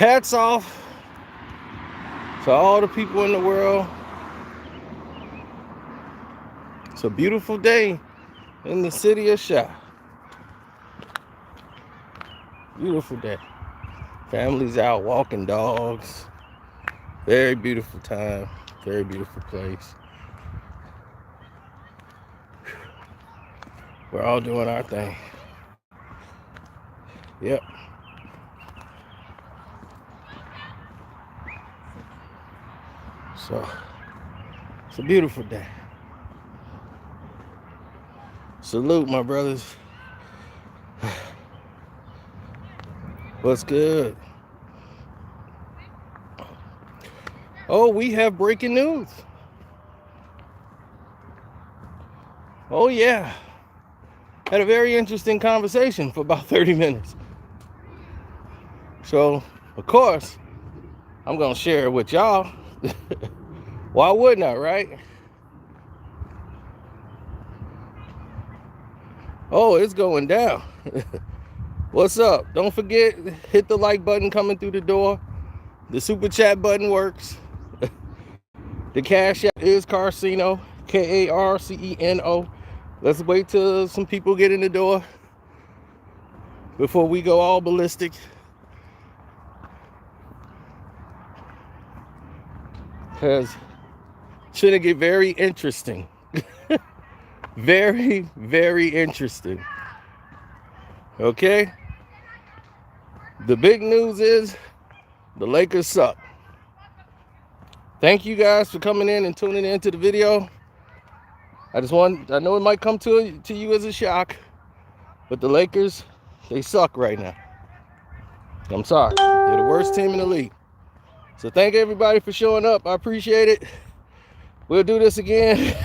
Hats off to all the people in the world. It's a beautiful day in the city of Chi. Beautiful day. Families out walking dogs. Very beautiful time. Very beautiful place. We're all doing our thing. Yep. So, it's a beautiful day. Salute, my brothers. What's good? Oh, we have breaking news. Oh, yeah. Had a very interesting conversation for about 30 minutes. So, of course, I'm going to share it with y'all. Why wouldn't I, right? Oh, it's going down. What's up? Don't forget, hit the like button coming through the door. The super chat button works. The cash app is Carceno, Karceno. Let's wait till some people get in the door before we go all ballistic. Because it's gonna get very interesting. Very, very interesting. Okay? The big news is the Lakers suck. Thank you guys for coming in and tuning into the video. I know it might come to you as a shock, but the Lakers, they suck right now. I'm sorry. They're the worst team in the league. So thank everybody for showing up. I appreciate it. We'll do this again.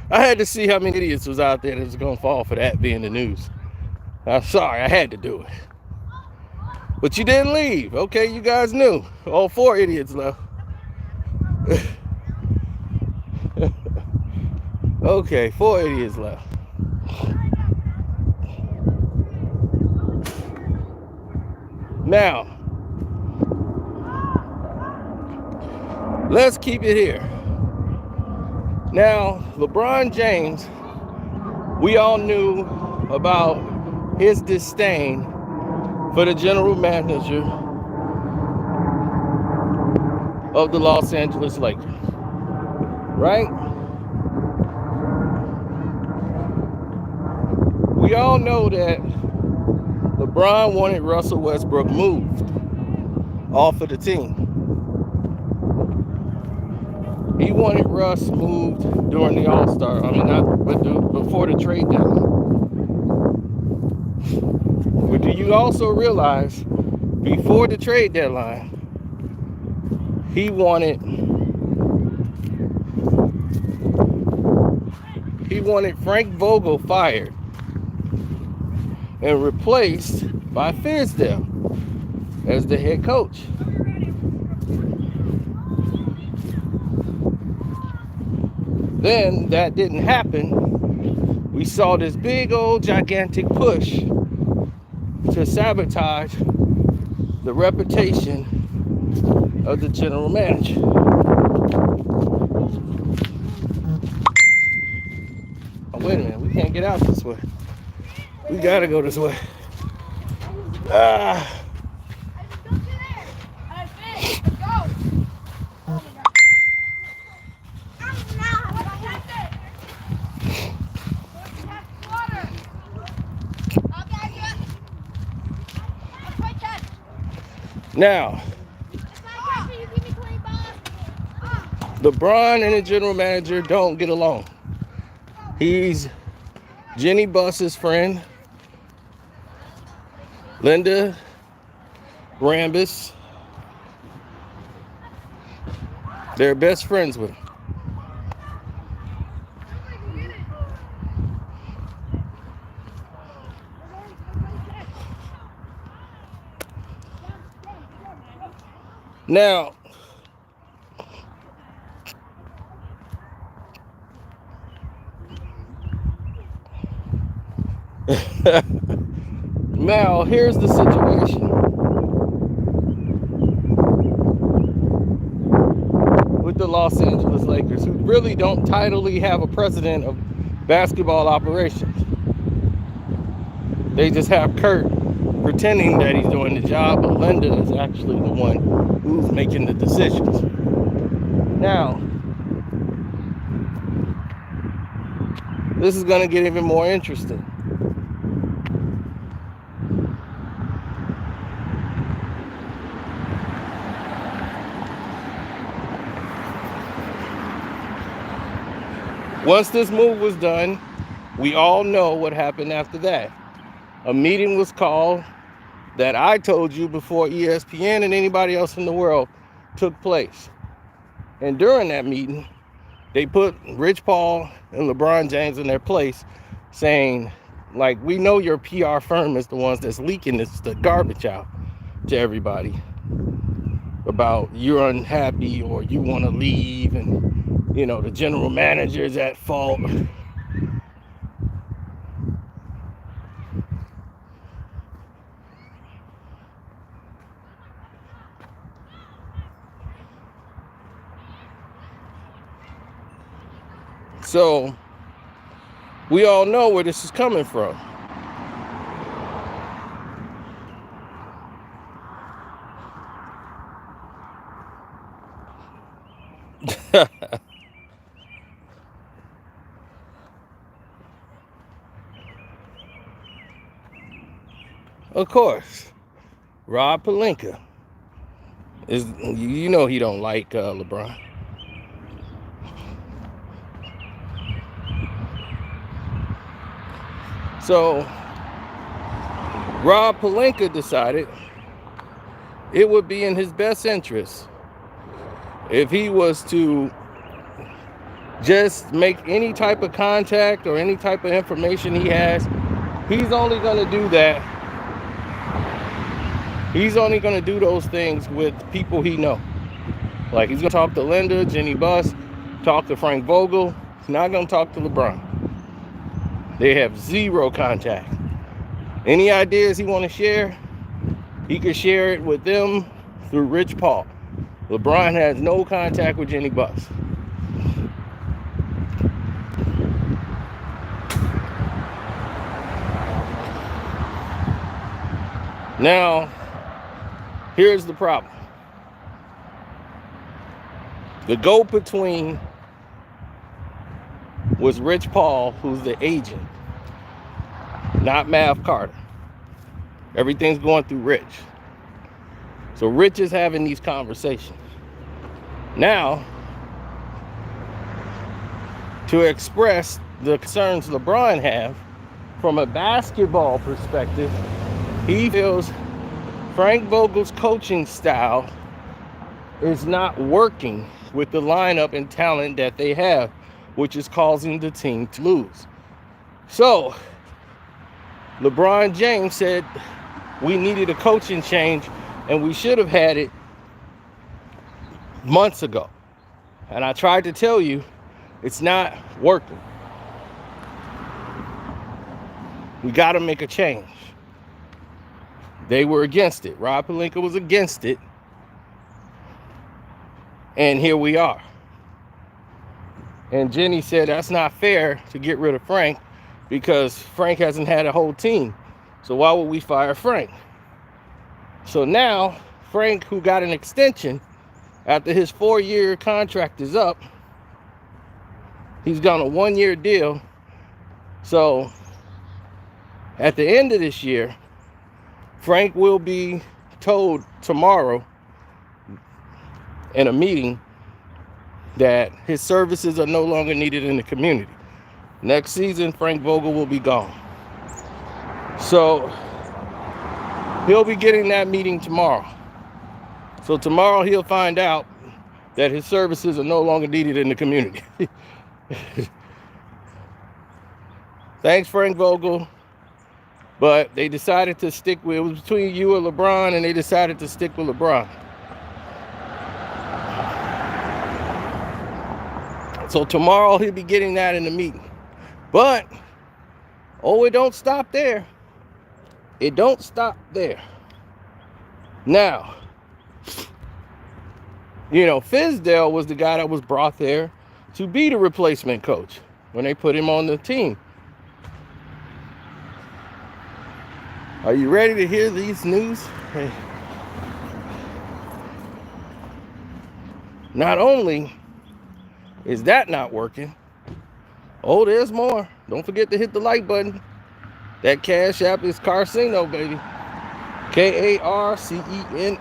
I had to see how many idiots was out there that was going to fall for that being the news. I'm sorry, I had to do it. But you didn't leave. Okay, you guys knew. All 4 idiots left. Okay, 4 idiots left. Now, let's keep it here. Now, LeBron James, we all knew about his disdain for the general manager of the Los Angeles Lakers, right? We all know that LeBron wanted Russell Westbrook moved off of the team. He wanted Russ moved during the All-Star. Before the trade deadline. But do you also realize, before the trade deadline, he wanted Frank Vogel fired and replaced by Fizdale as the head coach. Then that didn't happen. We saw this big old gigantic push to sabotage the reputation of the general manager. Oh, wait a minute, we can't get out this way. We gotta go this way. Now, LeBron and the general manager don't get along. He's Jenny Buss's friend, Linda Rambis. They're best friends with him. Now, Now, here's the situation with the Los Angeles Lakers, who really don't tidily have a president of basketball operations. They just have Kurt pretending that he's doing the job, but Linda is actually the one who's making the decisions. Now, this is going to get even more interesting. Once this move was done, we all know what happened after that. A meeting was called that I told you before ESPN and anybody else in the world took place. And during that meeting, they put Rich Paul and LeBron James in their place, saying, like, we know your PR firm is the ones that's leaking the garbage out to everybody about you're unhappy or you want to leave, and the general manager is at fault. So we all know where this is coming from. Of course, Rob Pelinka is, he don't like LeBron. So Rob Pelinka decided it would be in his best interest if he was to just make any type of contact or any type of information he has. He's only going to do that. He's only going to do those things with people he knows. Like, he's going to talk to Linda, Jenny Buss, talk to Frank Vogel. He's not going to talk to LeBron. They have zero contact. Any ideas he want to share, he can share it with them through Rich Paul. LeBron has no contact with Jenny Buss. Now, here's the problem. The go-between was Rich Paul, who's the agent, not Mav Carter. Everything's going through Rich. So Rich is having these conversations. Now, to express the concerns LeBron have from a basketball perspective, he feels Frank Vogel's coaching style is not working with the lineup and talent that they have, which is causing the team to lose. So LeBron James said we needed a coaching change and we should have had it months ago. And I tried to tell you it's not working. We got to make a change. They were against it. Rob Pelinka was against it. And here we are. And Jenny said that's not fair to get rid of Frank because Frank hasn't had a whole team. So why would we fire Frank? So now Frank, who got an extension after his 4-year contract is up, he's got a 1-year deal. So at the end of this year, Frank will be told tomorrow in a meeting that his services are no longer needed in the community. Next season, Frank Vogel will be gone. So he'll be getting that meeting tomorrow. So tomorrow he'll find out that his services are no longer needed in the community. Thanks, Frank Vogel. But they decided to stick with, it was between you and LeBron, and they decided to stick with LeBron. So tomorrow he'll be getting that in the meeting. But Oh, it don't stop there. It don't stop there. Now, Fizdale was the guy that was brought there to be the replacement coach when they put him on the team. Are you ready to hear these news? Hey. Not only is that not working, oh, there's more. Don't forget to hit the like button. That Cash App is Carcino, baby. Carceno.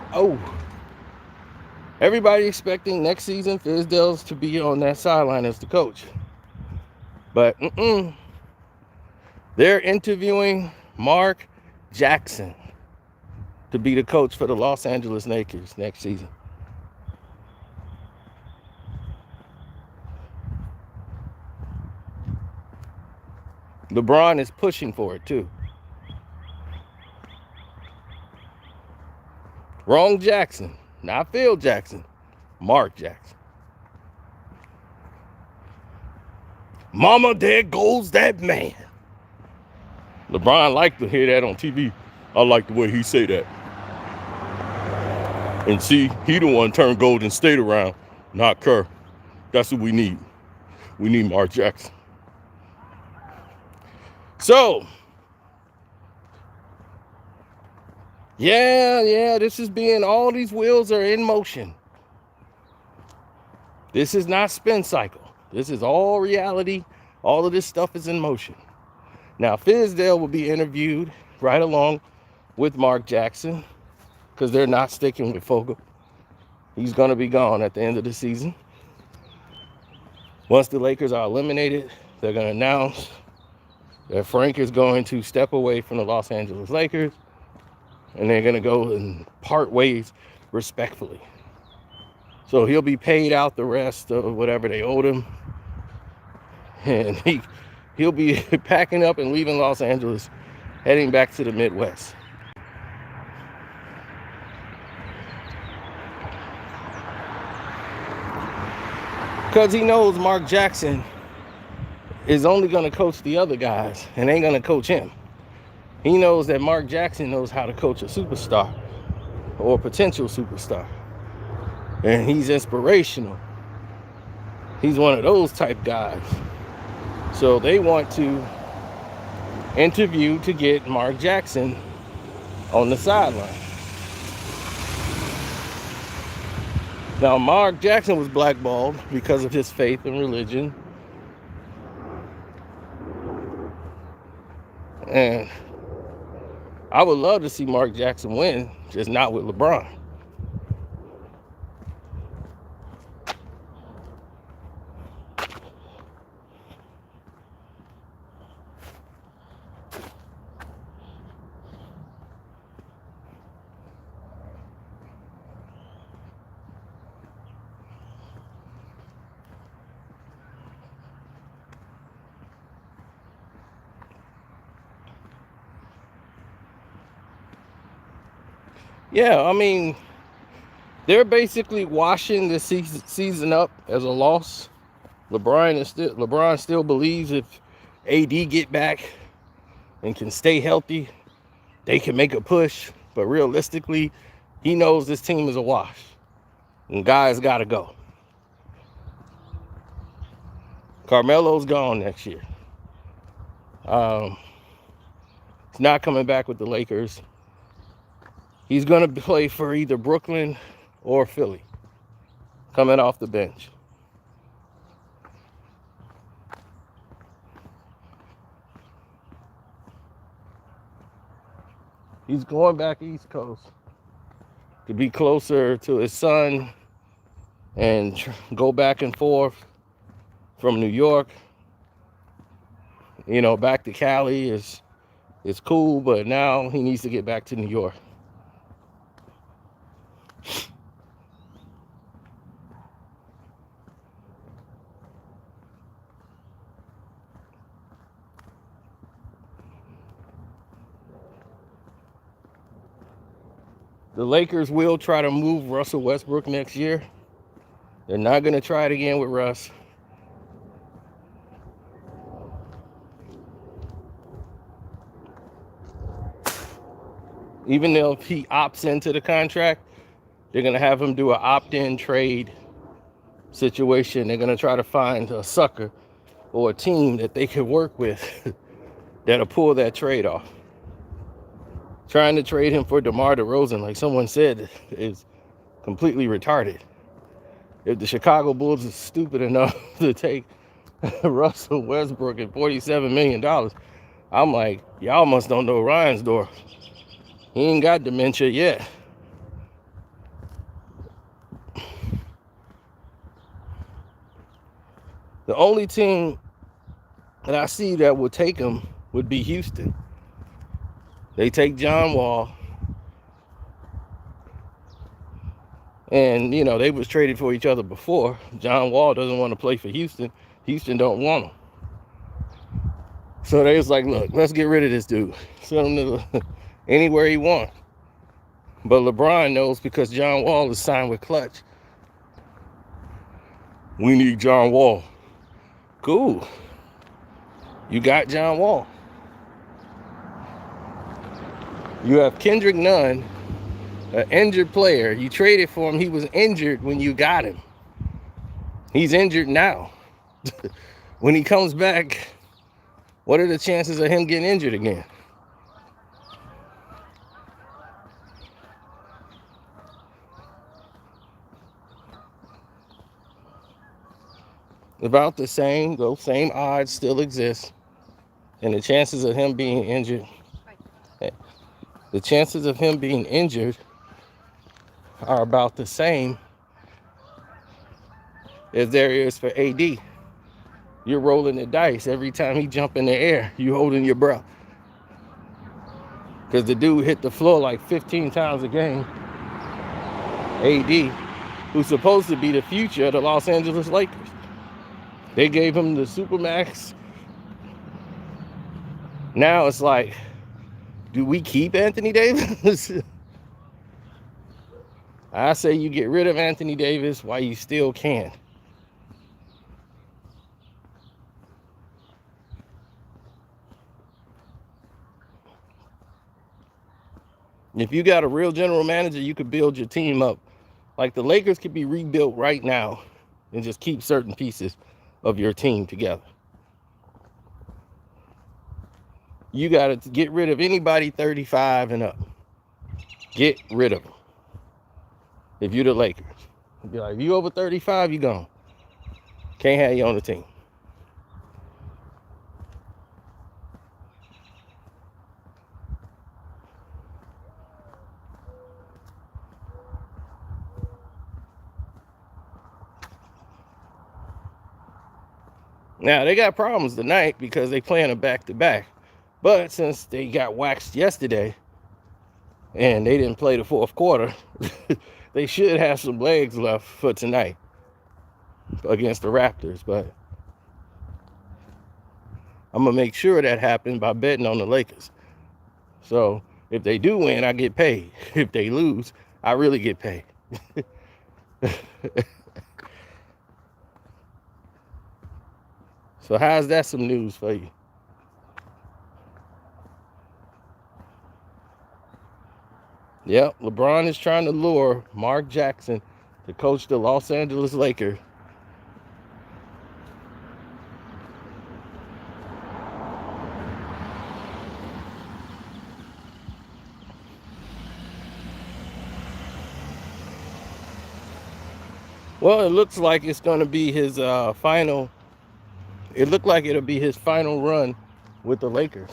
Everybody expecting next season Fizdale's to be on that sideline as the coach. But they're interviewing Mark Jackson to be the coach for the Los Angeles Lakers next season. LeBron is pushing for it too. Wrong Jackson, not Phil Jackson, Mark Jackson. Mama, there goes that man. LeBron liked to hear that on TV. I like the way he say that. And see, he the one turned Golden State around, not Kerr. That's what we need. We need Mark Jackson. So, this is all these wheels are in motion. This is not spin cycle. This is all reality. All of this stuff is in motion. Now, Fizdale will be interviewed right along with Mark Jackson because they're not sticking with Fogel. He's going to be gone at the end of the season. Once the Lakers are eliminated, they're going to announce that Frank is going to step away from the Los Angeles Lakers, and they're going to go and part ways respectfully. So he'll be paid out the rest of whatever they owed him, and he'll be packing up and leaving Los Angeles, heading back to the Midwest. Because he knows Mark Jackson is only going to coach the other guys and ain't going to coach him. He knows that Mark Jackson knows how to coach a superstar or a potential superstar. And he's inspirational. He's one of those type guys. So they want to interview to get Mark Jackson on the sideline. Now, Mark Jackson was blackballed because of his faith and religion. And I would love to see Mark Jackson win, just not with LeBron. Yeah, I mean, they're basically washing the season up as a loss. LeBron still believes if AD get back and can stay healthy, they can make a push. But realistically, he knows this team is a wash, and guys got to go. Carmelo's gone next year. He's not coming back with the Lakers. He's going to play for either Brooklyn or Philly, coming off the bench. He's going back East Coast to be closer to his son and go back and forth from New York. Back to Cali is cool, but now he needs to get back to New York. The Lakers will try to move Russell Westbrook next year. They're not going to try it again with Russ. Even though if he opts into the contract, they're going to have him do an opt-in trade situation. They're going to try to find a sucker or a team that they could work with that'll pull that trade off. Trying to trade him for DeMar DeRozan, like someone said, is completely retarded. If the Chicago Bulls is stupid enough to take Russell Westbrook at $47 million, I'm like, y'all must don't know Ryan's door. He ain't got dementia yet. The only team that I see that would take him would be Houston. They take John Wall. And, you know, they was traded for each other before. John Wall doesn't want to play for Houston. Houston don't want him. So they was like, look, let's get rid of this dude. Send him to anywhere he wants. But LeBron knows, because John Wall is signed with Clutch. We need John Wall. Cool. You got John Wall. You have Kendrick Nunn, an injured player. You traded for him. He was injured when you got him. He's injured now. When he comes back, what are the chances of him getting injured again? About the same. Those same odds still exist. And the chances of him being injured, the chances of him being injured are about the same as there is for AD. You're rolling the dice every time he jump in the air. You holding your breath, because the dude hit the floor like 15 times a game. AD, who's supposed to be the future of the Los Angeles Lakers. They gave him the Supermax. Now it's like, do we keep Anthony Davis? I say you get rid of Anthony Davis while you still can. If you got a real general manager, you could build your team up. Like the Lakers could be rebuilt right now and just keep certain pieces of your team together. You got to get rid of anybody 35 and up. Get rid of them. If you're the Lakers. Be like, if you over 35, you gone. Can't have you on the team. Now, they got problems tonight because they playing a back-to-back. But since they got waxed yesterday and they didn't play the fourth quarter, they should have some legs left for tonight against the Raptors. But I'm going to make sure that happens by betting on the Lakers. So if they do win, I get paid. If they lose, I really get paid. So how's that some news for you? Yep, LeBron is trying to lure Mark Jackson to coach the Los Angeles Lakers. Well, it looks like it's going to be his final. It looked like it'll be his final run with the Lakers.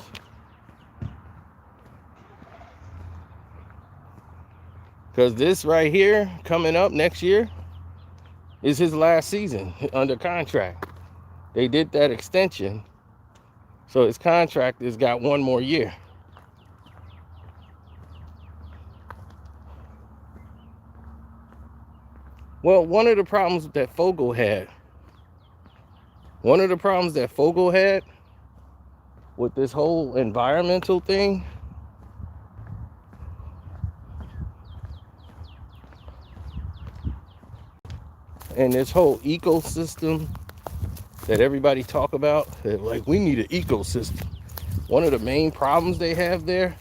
Because this right here, coming up next year, is his last season under contract. They did that extension, so his contract has got one more year. Well, one of the problems that Fogel had with this whole environmental thing and this whole ecosystem that everybody talk about, that like we need an ecosystem. One of the main problems they have there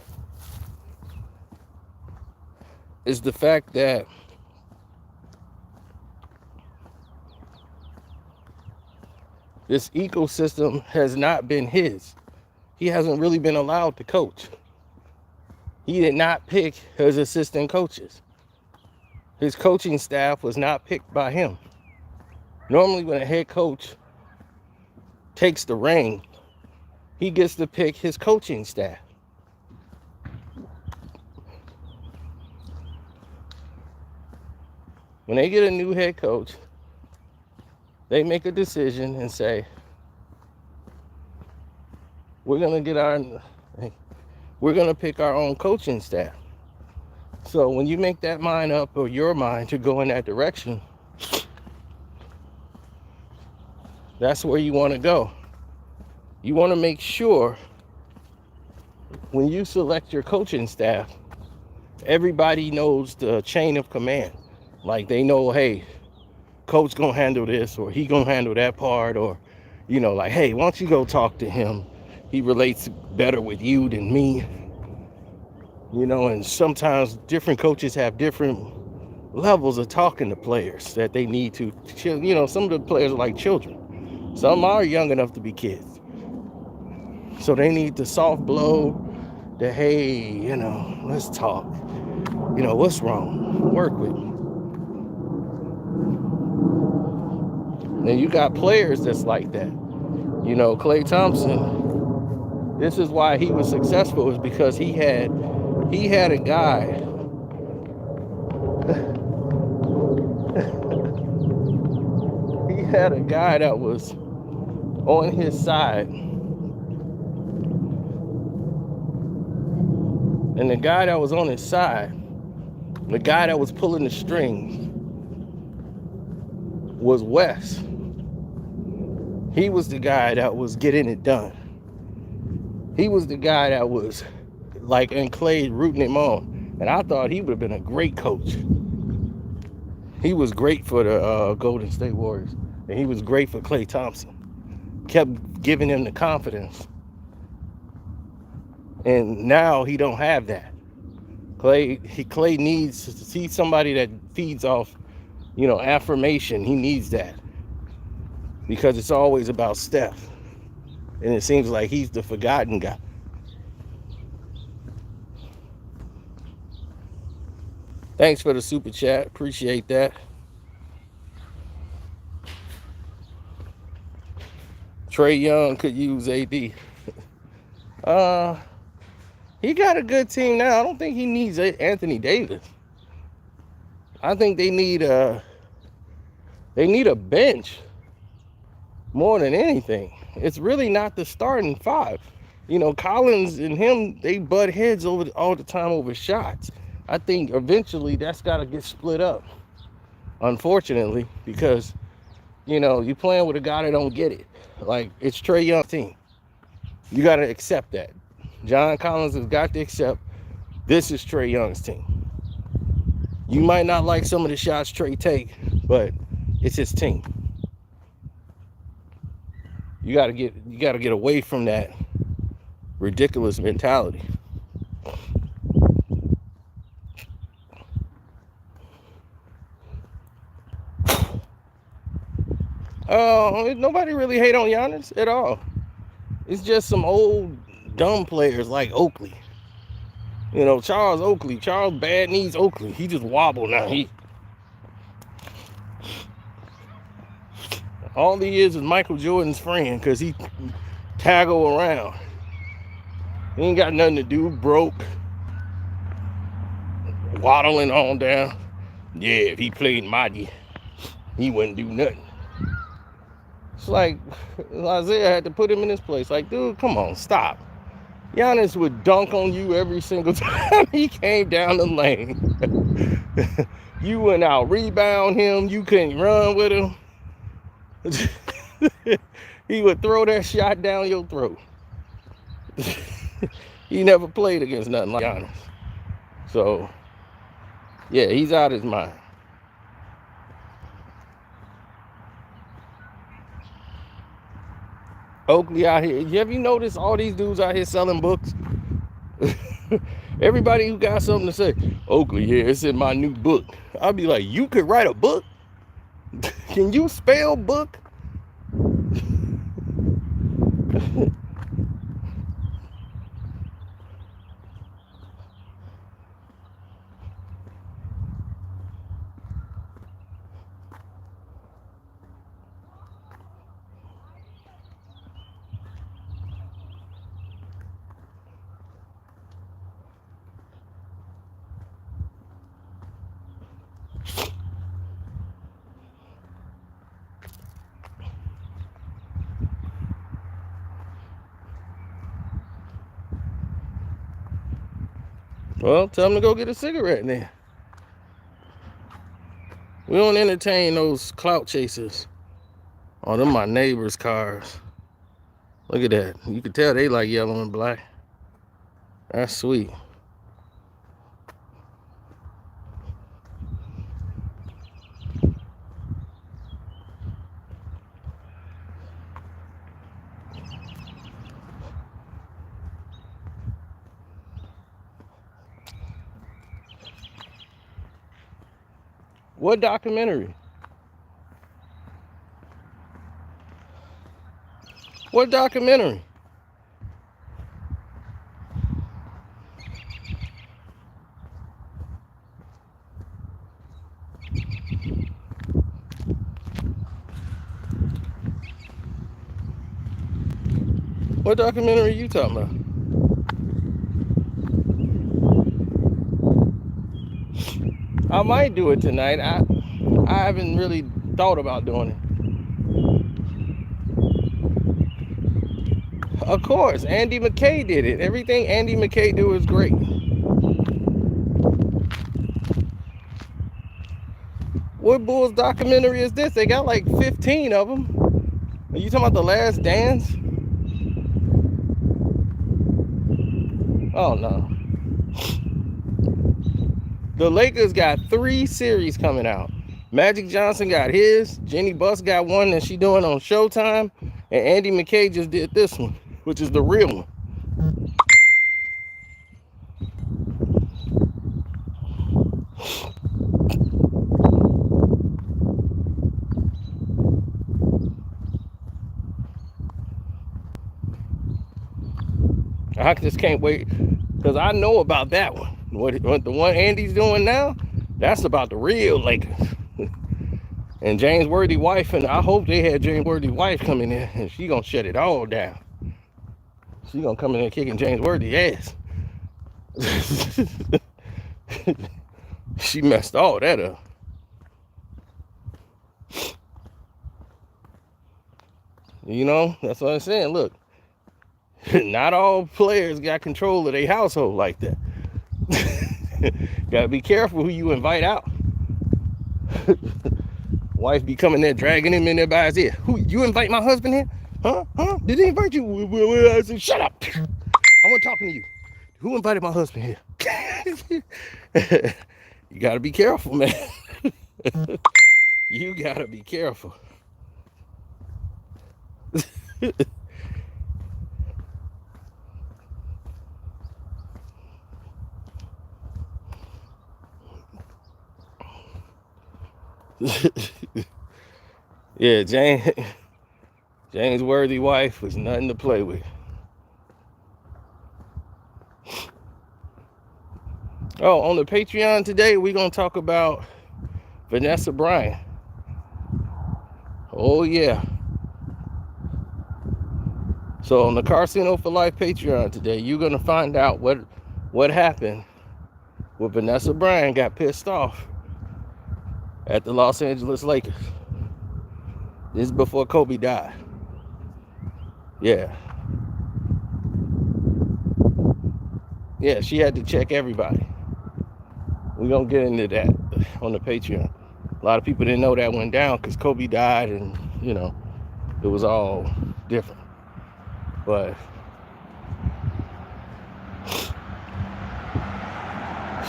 is the fact that this ecosystem has not been his. He hasn't really been allowed to coach. He did not pick his assistant coaches. His coaching staff was not picked by him. Normally, when a head coach takes the reign, he gets to pick his coaching staff. When they get a new head coach, they make a decision and say, we're going to pick our own coaching staff. So when you make that mind up, or your mind, to go in that direction, that's where you want to go. You want to make sure when you select your coaching staff, everybody knows the chain of command. Like, they know, hey, coach gonna handle this, or he gonna handle that part, or, like, hey, why don't you go talk to him? He relates better with you than me. And sometimes different coaches have different levels of talking to players that they need to. Some of the players are like children. Some are young enough to be kids. So they need the soft blow, the, hey, let's talk. What's wrong? Work with me. And you got players that's like that. Klay Thompson, this is why he was successful, is because he had a guy he had a guy that was on his side. And the guy that was on his side, the guy that was pulling the strings, was Wes. He was the guy that was getting it done. He was the guy that was, like, and Klay rooting him on. And I thought he would have been a great coach. He was great for the Golden State Warriors. And he was great for Klay Thompson. Kept giving him the confidence. And now he don't have that. Klay needs to see somebody that feeds off, affirmation. He needs that. Because it's always about Steph. And it seems like he's the forgotten guy. Thanks for the super chat. Appreciate that. Trae Young could use AD. He got a good team now. I don't think he needs Anthony Davis. I think they need a bench more than anything. It's really not the starting five. Collins and him, they butt heads all the time over shots. I think eventually that's got to get split up, unfortunately, because, you're playing with a guy that don't get it. Like, it's Trae Young's team. You got to accept that. John Collins has got to accept this is Trae Young's team. You might not like some of the shots Trae take, but it's his team. You gotta get away from that ridiculous mentality. Nobody really hate on Giannis at all. It's just some old dumb players like Oakley. Charles Bad Knees Oakley. He just wobbled now. All he is Michael Jordan's friend, because he taggle around. He ain't got nothing to do, broke, waddling on down. Yeah, if he played Mighty, he wouldn't do nothing. It's like Isaiah had to put him in his place. Like, dude, come on, stop. Giannis would dunk on you every single time he came down the lane. You went out rebound him. You couldn't run with him. He would throw that shot down your throat. He never played against nothing like Giannis. So, yeah, he's out of his mind. Oakley out here. Have you noticed all these dudes out here selling books? Everybody who got something to say, Oakley, yeah, it's in my new book. I'll be like, you could write a book? Can you spell book? Well, tell them to go get a cigarette then. We don't entertain those clout chasers. Oh, them my neighbors' cars. Look at that. You can tell they like yellow and black. That's sweet. What documentary? What documentary? What documentary are you talking about? I might do it tonight. I haven't really thought about doing it. Of course, Andy McKay did it. Everything Andy McKay do is great. What Bulls documentary is this? They got like 15 of them. Are you talking about The Last Dance? Oh no. The Lakers got 3 series coming out. Magic Johnson got his. Jenny Buss got one that she doing on Showtime. And Andy McKay just did this one, which is the real one. I just can't wait because I know about that one. What the one Andy's doing now, that's about the real Lakers. And James Worthy wife, and I hope they had James Worthy wife coming in and she gonna shut it all down. She gonna come in there kicking James Worthy ass. She messed all that up. You know, that's what I'm saying. Look, not all players got control of their household like that. Gotta be careful who you invite out. Wife be coming there dragging him in there by his ear. Who, you invite my husband here? Huh? Did he invite you? I said, shut up. I want talking to you. Who invited my husband here? You gotta be careful, man. You gotta be careful. Yeah, James Worthy wife was nothing to play with. Oh, on the Patreon today, we're gonna talk about Vanessa Bryant. Oh yeah. So on the Carcino for Life Patreon today, you're gonna find out what happened when Vanessa Bryant got pissed off at the Los Angeles Lakers. This is before Kobe died. Yeah. Yeah, she had to check everybody. We're gonna get into that on the Patreon. A lot of people didn't know that went down because Kobe died and, you know, it was all different. But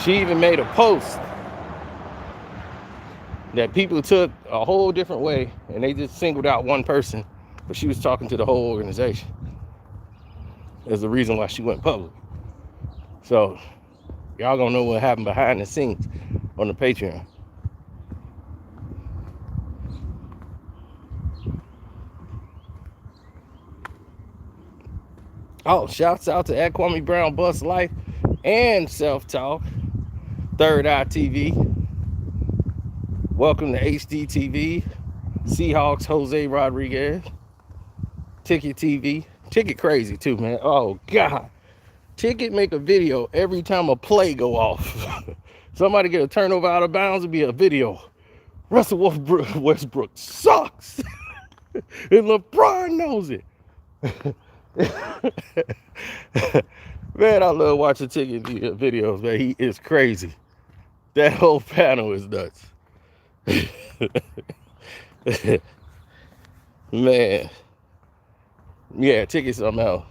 she even made a post that people took a whole different way and they just singled out one person, but she was talking to the whole organization as the reason why she went public. So y'all gonna know what happened behind the scenes on the Patreon. Oh, shouts out to at Kwame Brown Bus Life and Self Talk, Third Eye TV. Welcome to HD TV, Seahawks Jose Rodriguez, Ticket TV, Ticket crazy too, man. Oh God, Ticket make a video every time a play go off. Somebody get a turnover out of bounds, it'll be a video. Russell Westbrook sucks, and LeBron knows it. Man, I love watching Ticket videos, man. He is crazy. That whole panel is nuts. Man. Yeah, Ticket somehow.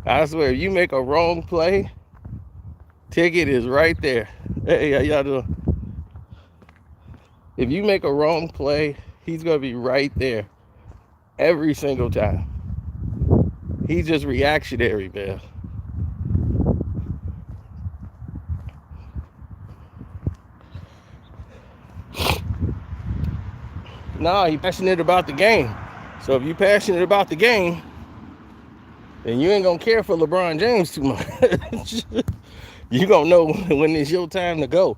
I swear, you make a wrong play, Ticket is right there. Hey, how y'all doing? If you make a wrong play, he's gonna be right there every single time. He's just reactionary, man. Nah, he's passionate about the game. So if you're passionate about the game, then you ain't gonna care for LeBron James too much. You gonna know when it's your time to go.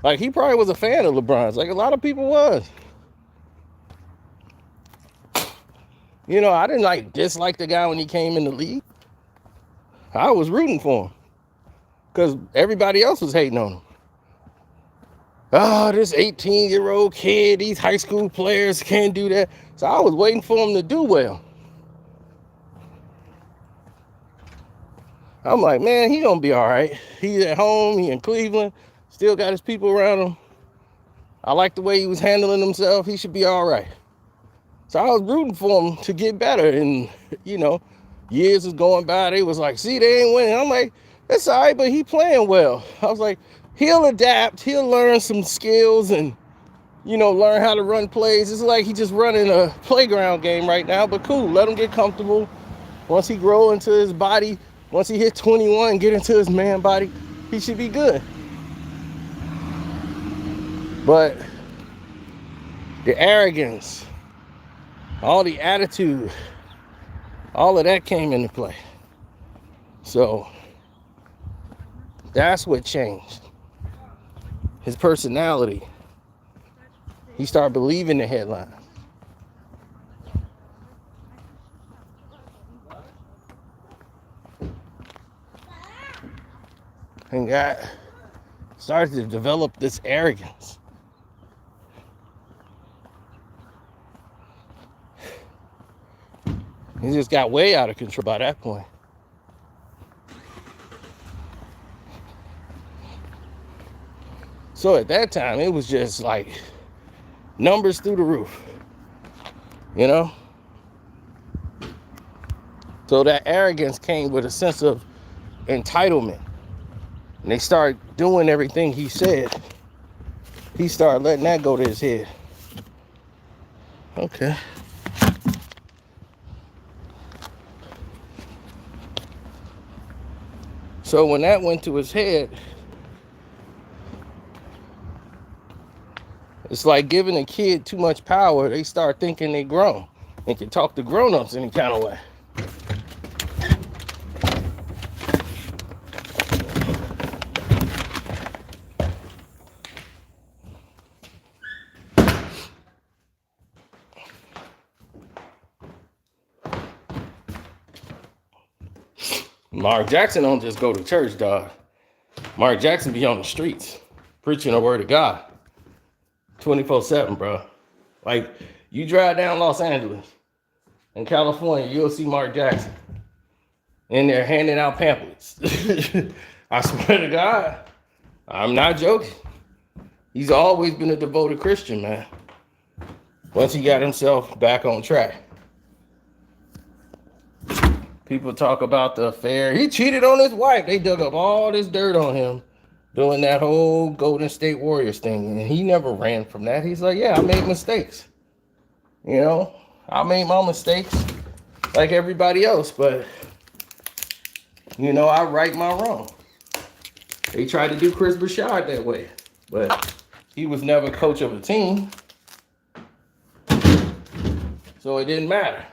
Like, he probably was a fan of LeBron's, like a lot of people was. You know, I didn't dislike the guy when he came in the league. I was rooting for him because everybody else was hating on him. Oh, this 18-year-old kid, these high school players can't do that. So I was waiting for him to do well. I'm like, man, he gonna be all right. He's at home, he in Cleveland, still got his people around him. I like the way he was handling himself. He should be all right. So I was rooting for him to get better. And, you know, years was going by. They was like, see, they ain't winning. I'm like, that's all right, but he playing well. I was like, he'll adapt. He'll learn some skills and, you know, learn how to run plays. It's like he just running a playground game right now, but cool. Let him get comfortable. Once he grow into his body, once he hit 21 and get into his man body, he should be good. But the arrogance, all the attitude, all of that came into play. So that's what changed. His personality. He started believing the headline. And started to develop this arrogance. He just got way out of control by that point. So at that time, it was just like numbers through the roof, you know? So that arrogance came with a sense of entitlement. And they started doing everything he said. He started letting that go to his head. Okay. So when that went to his head, it's like giving a kid too much power. They start thinking they grown and can talk to grown-ups any kind of way. Mark Jackson don't just go to church, dog. Mark Jackson be on the streets preaching the word of God 24/7, bro. Like, you drive down Los Angeles in California, you'll see Mark Jackson in there handing out pamphlets. I swear to God, I'm not joking. He's always been a devoted Christian, man. Once he got himself back on track. People talk about the affair. He cheated on his wife. They dug up all this dirt on him doing that whole Golden State Warriors thing. And he never ran from that. He's like, yeah, I made mistakes. You know, I made my mistakes. like everybody else, but I right my wrong. They tried to do Chris Bouchard that way, but he was never coach of a team, so it didn't matter.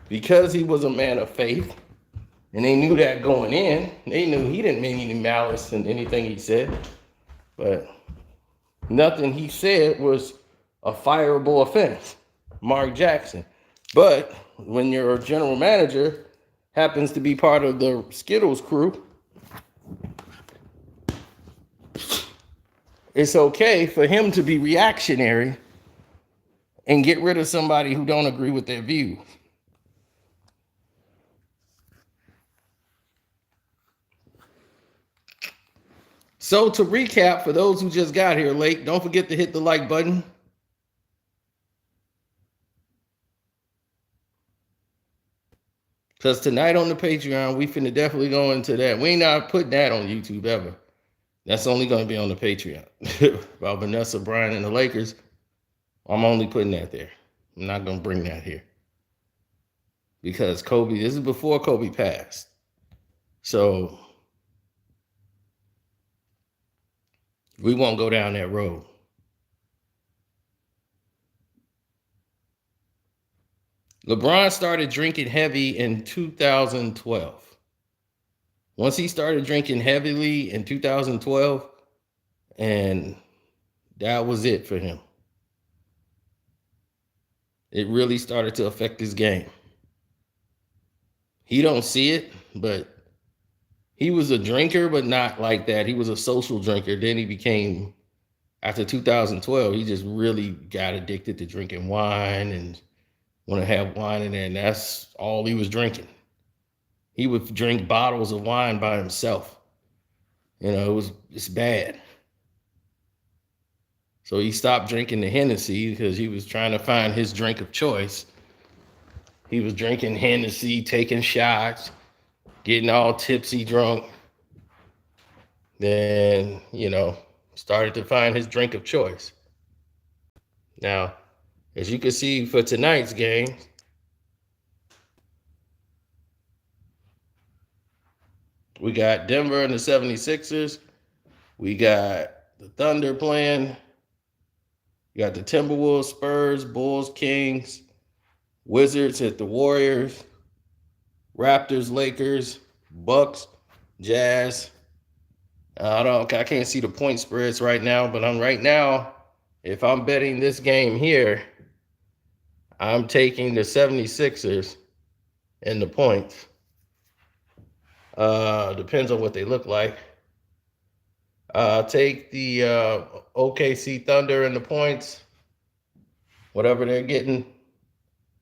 Because he was a man of faith, and they knew that going in, they knew he didn't mean any malice in anything he said, but nothing he said was a fireable offense. Mark Jackson. But when your general manager happens to be part of the Skittles crew, it's okay for him to be reactionary and get rid of somebody who don't agree with their views. So to recap, for those who just got here late, don't forget to hit the like button. Because tonight on the Patreon, we finna definitely go into that. We ain't not putting that on YouTube ever. That's only going to be on the Patreon. About Vanessa Bryant and the Lakers, I'm only putting that there. I'm not going to bring that here. Because Kobe, this is before Kobe passed. So we won't go down that road. LeBron started drinking heavy in 2012. Once he started drinking heavily in 2012, and that was it for him. It really started to affect his game. He don't see it, but he was a drinker, but not like that. He was a social drinker. Then he became, after 2012, he just really got addicted to drinking wine and want to have wine in there, and that's all he was drinking. He would drink bottles of wine by himself. It's bad. So he stopped drinking the Hennessy because he was trying to find his drink of choice. He was drinking Hennessy, taking shots, getting all tipsy drunk. Then, started to find his drink of choice. Now, as you can see for tonight's game, we got Denver and the 76ers. We got the Thunder playing. You got the Timberwolves, Spurs, Bulls, Kings, Wizards at the Warriors, Raptors, Lakers, Bucks, Jazz. I can't see the point spreads right now, but if I'm betting this game here, I'm taking the 76ers and the points. Depends on what they look like. Take the OKC Thunder and the points. Whatever they're getting.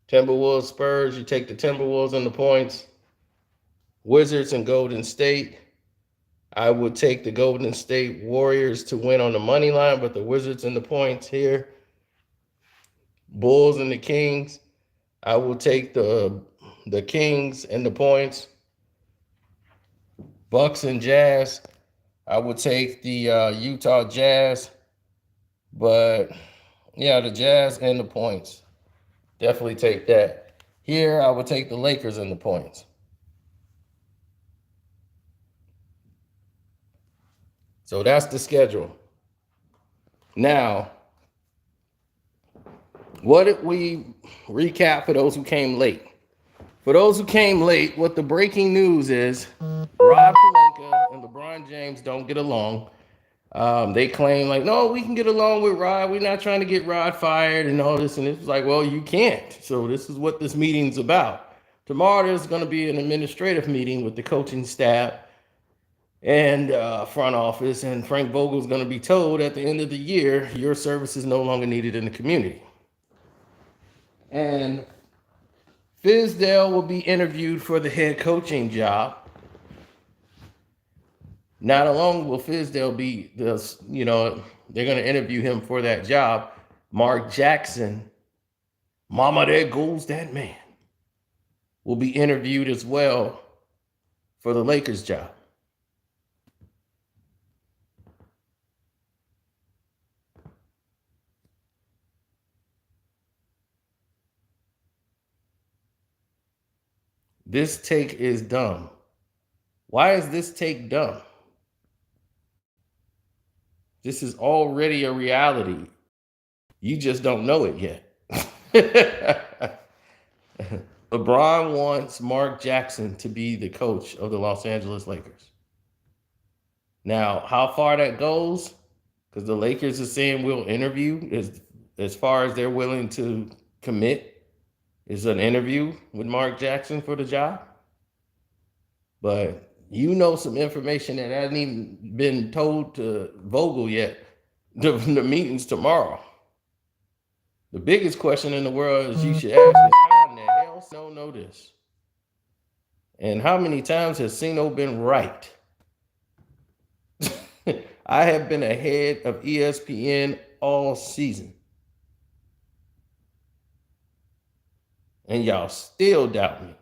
Timberwolves, Spurs, you take the Timberwolves and the points. Wizards and Golden State. I would take the Golden State Warriors to win on the money line, but the Wizards and the points here. Bulls and the Kings. I will take the Kings and the points. Bucks and Jazz. I would take the Utah Jazz. But, yeah, the Jazz and the points. Definitely take that. Here, I would take the Lakers and the points. So that's the schedule. Now, what did we recap for those who came late? For those who came late, what the breaking news is, Rob Pelinka and LeBron James don't get along. They claim no, we can get along with Rod. We're not trying to get Rod fired and all this. And it's like, well, you can't. So this is what this meeting's about. Tomorrow there's going to be an administrative meeting with the coaching staff and front office. And Frank Vogel's going to be told at the end of the year, your service is no longer needed in the community. And Fizdale will be interviewed for the head coaching job. Not alone will Fizdale be they're going to interview him for that job. Mark Jackson, mama, there goes that man, will be interviewed as well for the Lakers job. This take is dumb. Why is this take dumb? This is already a reality. You just don't know it yet. LeBron wants Mark Jackson to be the coach of the Los Angeles Lakers. Now, how far that goes, because the Lakers are saying we'll interview, as far as they're willing to commit, is an interview with Mark Jackson for the job. But you know some information that hasn't even been told to Vogel yet. The meeting's tomorrow. The biggest question in the world is you should ask is how in the hell Sino know this? And how many times has Sino been right? I have been ahead of ESPN all season. And y'all still doubt me.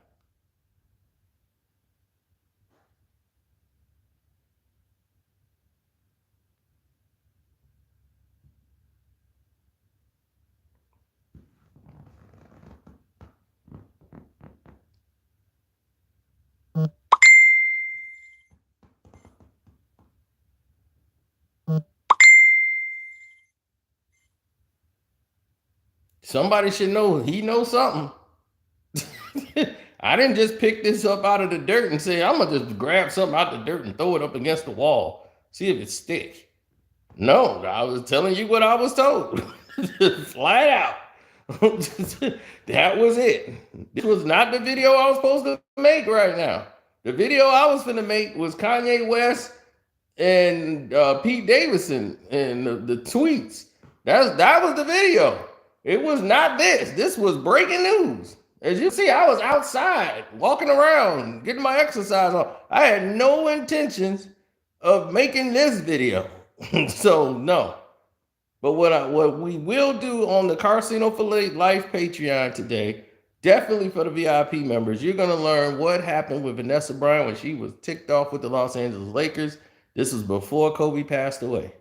Somebody should know. He knows something. I didn't just pick this up out of the dirt and say, I'm going to just grab something out the dirt and throw it up against the wall, see if it sticks. No, I was telling you what I was told. Flat out. That was it. This was not the video I was supposed to make right now. The video I was going to make was Kanye West and Pete Davidson and the tweets. That was the video. It was not this. This was breaking news. As you see, I was outside walking around, getting my exercise on. I had no intentions of making this video. So no. But what we will do on the Carcino for Life Patreon today, definitely for the VIP members, you're going to learn what happened with Vanessa Bryant when she was ticked off with the Los Angeles Lakers. This was before Kobe passed away.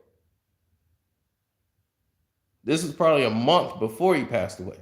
This was probably a month before he passed away.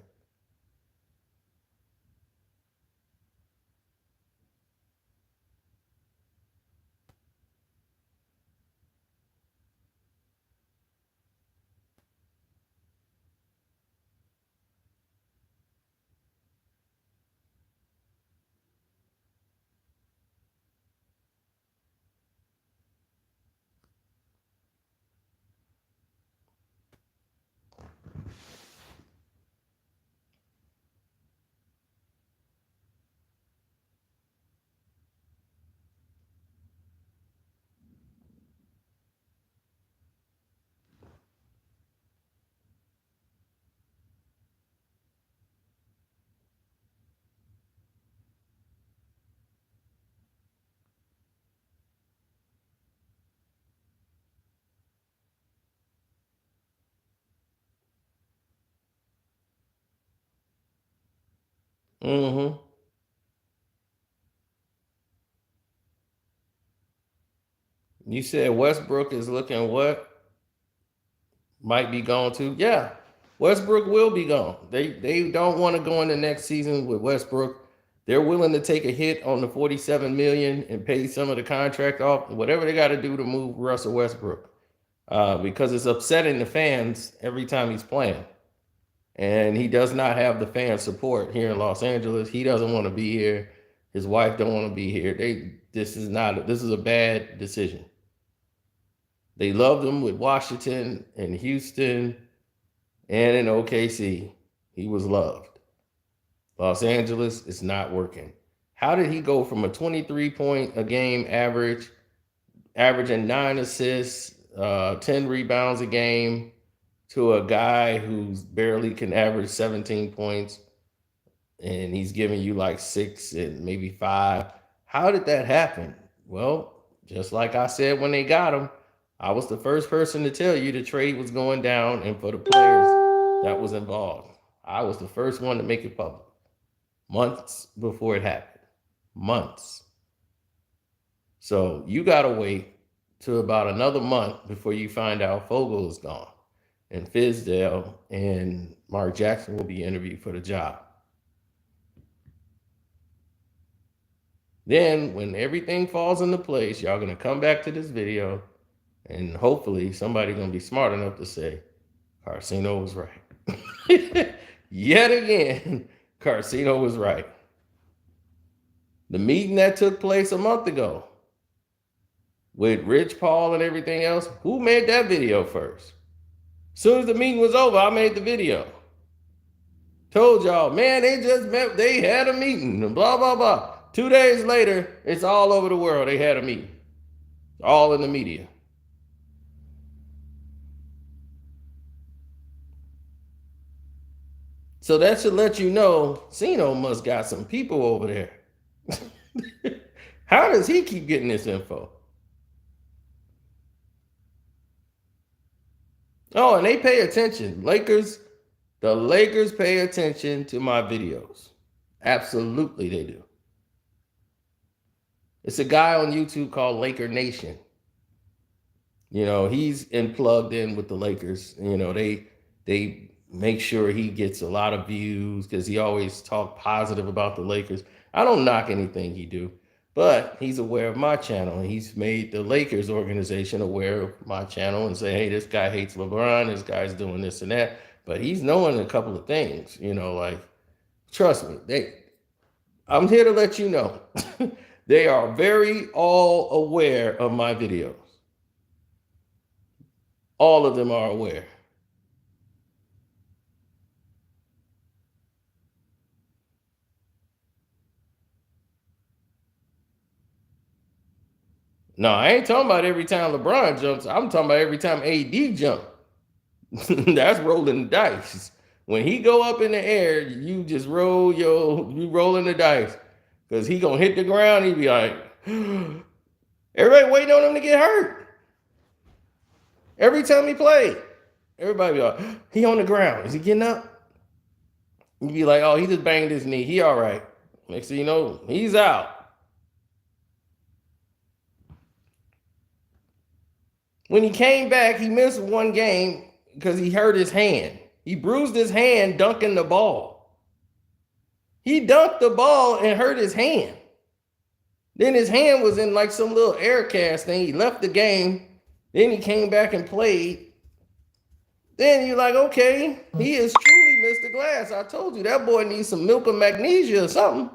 Mm-hmm. You said Westbrook is looking what? Might be gone too. Yeah, Westbrook will be gone. They don't want to go into next season with Westbrook. They're willing to take a hit on the 47 million and pay some of the contract off, whatever they got to do to move Russell Westbrook, because it's upsetting the fans every time he's playing, and he does not have the fan support here in Los Angeles. He doesn't want to be here. His wife don't want to be here. This is a bad decision. They loved him with Washington and Houston and in OKC. He was loved. Los Angeles is not working. How did he go from a 23 point a game averaging 9 assists, 10 rebounds a game, to a guy who's barely can average 17 points and he's giving you like 6 and maybe 5? How did that happen? Well, just like I said when they got him, I was the first person to tell you the trade was going down and for the players that was involved. I was the first one to make it public months before it happened. Months. So you got to wait till about another month before you find out Fogel is gone and Fizdale and Mark Jackson will be interviewed for the job. Then when everything falls into place, y'all gonna come back to this video, and hopefully somebody gonna be smart enough to say, Carcino was right. Yet again, Carcino was right. The meeting that took place a month ago with Rich Paul and everything else, who made that video first? As soon as the meeting was over, I made the video. Told y'all, man, they just met, they had a meeting, and blah, blah, blah. 2 days later, it's all over the world. They had a meeting. All in the media. So that should let you know Sino must got some people over there. How does he keep getting this info? Oh, and they pay attention. The Lakers pay attention to my videos. Absolutely they do. It's a guy on YouTube called Laker Nation. You know, he's plugged in with the Lakers. You know, they make sure he gets a lot of views because he always talk positive about the Lakers. I don't knock anything he do, but he's aware of my channel. He's made the Lakers organization aware of my channel and say, hey, this guy hates LeBron. This guy's doing this and that. But he's knowing a couple of things, you know, like, trust me, I'm here to let you know. They are very all aware of my videos. All of them are aware. No, I ain't talking about every time LeBron jumps. I'm talking about every time AD jumps. That's rolling the dice. When he go up in the air, you just you rolling the dice. Because he gonna hit the ground, he be like, everybody waiting on him to get hurt. Every time he play, everybody be like, he on the ground. Is he getting up? You be like, oh, he just banged his knee. He all right. Next thing you know, he's out. When he came back, he missed one game because he hurt his hand. He bruised his hand dunking the ball. He dunked the ball and hurt his hand. Then his hand was in like some little air cast thing. He left the game. Then he came back and played. Then you're like, okay, he is truly Mr. Glass. I told you that boy needs some milk of magnesia or something.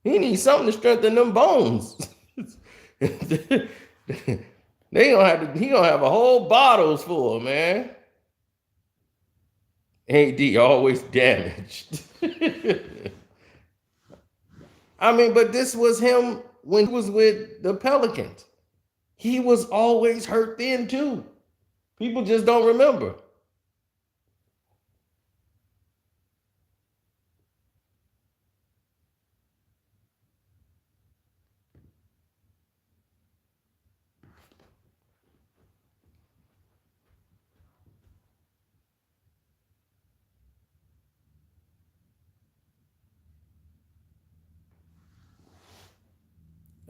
He needs something to strengthen them bones. He gonna have a whole bottles full, man. AD always damaged. I mean, but this was him when he was with the Pelicans. He was always hurt then too. People just don't remember.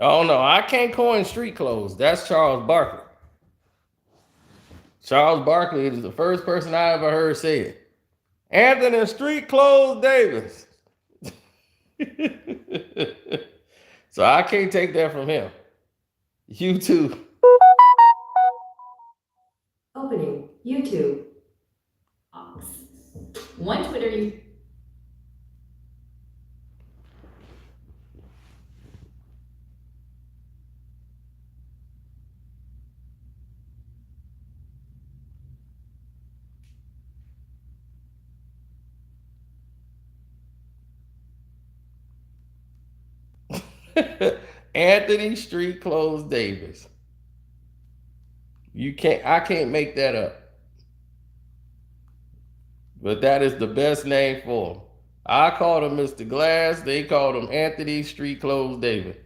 Oh no, I can't coin street clothes. That's Charles Barkley. Charles Barkley is the first person I ever heard say it. Anthony Street Clothes Davis. So I can't take that from him. YouTube. Opening YouTube. One Twitter. Anthony Street Clothes Davis. I can't make that up. But that is the best name for him. I called him Mr. Glass. They called him Anthony Street Clothes Davis.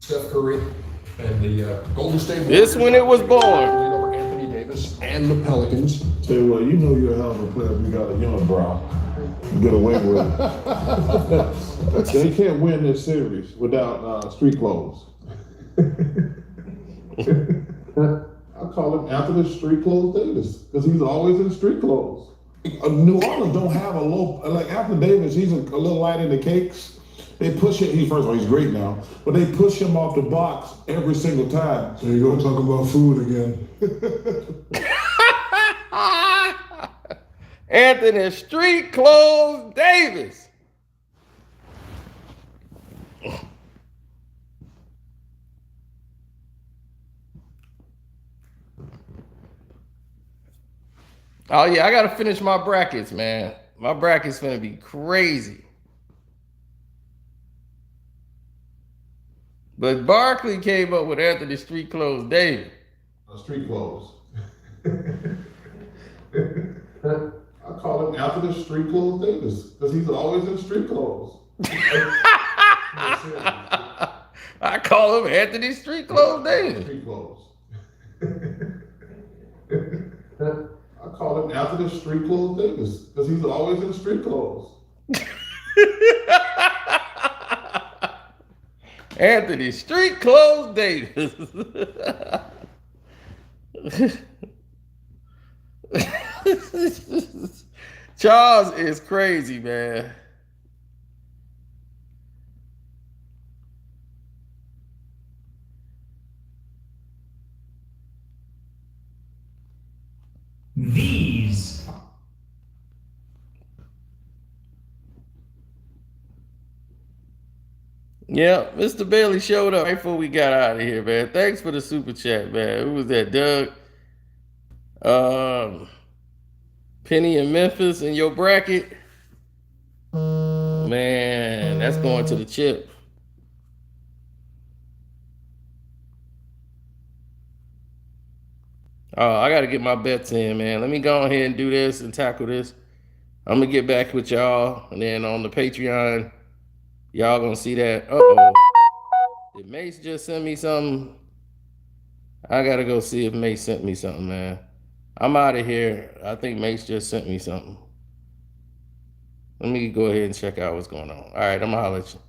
Steph Curry and the Golden State Warriors. This when it was born. Over Anthony Davis and the Pelicans. Say, well, you know you're a hell of a player if you got a unibrow. get away with it. They can't win this series without street clothes. I call him Anthony Street Clothes Davis because he's always in street clothes. New Orleans don't have a low, like Anthony Davis, he's a little light in the cakes. They push him, first of all, he's great now, but they push him off the box every single time. So you're gonna talk about food again. Anthony Street Clothes Davis. Oh yeah, I gotta finish my brackets, man. My brackets finna be crazy. But Barkley came up with Anthony Street Clothes Davis. Street clothes. I call him Anthony Street Clothes Davis because he's always in street clothes. I call him Anthony Street Clothes Davis. Street clothes. I call him Anthony Street Clothes Davis because he's always in street clothes. Anthony Street Clothes Davis. Charles is crazy, man. These. Yeah, Mr. Bailey showed up right before we got out of here, man. Thanks for the super chat, man. Who was that, Doug? Penny in Memphis in your bracket. Man, that's going to the chip. Oh, I got to get my bets in, man. Let me go ahead and do this and tackle this. I'm going to get back with y'all. And then on the Patreon, y'all going to see that. Uh-oh. Did Mace just send me something? I got to go see if Mace sent me something, man. I'm out of here. I think Mace just sent me something. Let me go ahead and check out what's going on. All right, I'm going to holler at you.